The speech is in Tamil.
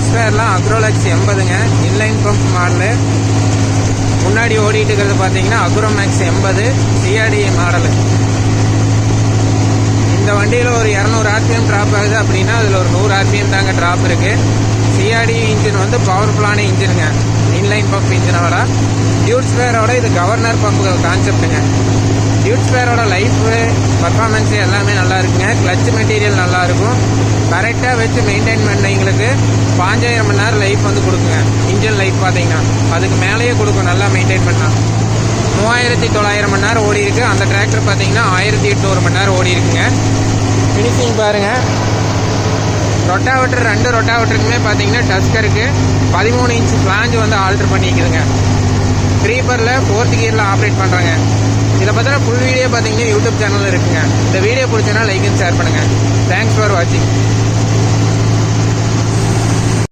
ஸ்பேர்லாம் அக்ரோலக்ஸ் 80ங்க, இன்லைன் பம்ப் மாடலு. முன்னாடி ஓடிட்டு இருக்கிறது பார்த்தீங்கன்னா அக்ரோமேக்ஸ் 80 சிஆர்டி மாடலு. இந்த வண்டியில் ஒரு 200 ஆர்பிஎம் ட்ராப் ஆகுது அப்படின்னா அதில் ஒரு 100 ஆர்பிஎம் தாங்க ட்ராப் இருக்குது. சிஆர்டி இன்ஜின் வந்து பவர்ஃபுல்லான இன்ஜினுங்க, இன்லைன் பம்ப் இன்ஜினோட. டியூட் ஸ்பேரோட இது கவர்னர் பம்ப் கான்செப்ட்டுங்க. டியூட் ஸ்பேரோட லைஃபு பர்ஃபார்மன்ஸு எல்லாமே நல்லா இருக்குங்க. கிளச் மெட்டீரியல் நல்லா இருக்கும். கரெக்டாக வச்சு மெயின்டைன் பண்ணவங்களுக்கு 5000 மணி நேரம் லைஃப் வந்து கொடுக்குங்க. இன்ஜின் லைஃப் பார்த்தீங்கன்னா அதுக்கு மேலேயே கொடுக்கும் நல்லா மெயின்டைன் பண்ணால். 3900 மணி நேரம் ஓடி இருக்கு. அந்த டிராக்டர் பார்த்தீங்கன்னா 1800 மணி நேரம் ஓடி இருக்குங்க. ஃபினிஷிங் பாருங்கள். ரொட்டாவேட்டர் 2 ரொட்டாவேட்டருக்குமே பார்த்தீங்கன்னா டஸ்கருக்கு 13 இன்ச் ஃப்ளாஞ்ச் வந்து ஆல்டர் பண்ணிக்குதுங்க. க்ரீப்பரில் 4th கியரில் ஆப்ரேட் பண்ணுறாங்க. இதை பற்றின ஃபுல் வீடியோ பார்த்தீங்கன்னா யூடியூப் சேனலில் இருக்குங்க. இந்த வீடியோ பிடிச்சனா லைக் அண்ட் ஷேர் பண்ணுங்கள். தேங்க்ஸ் ஃபார் வாட்சிங்.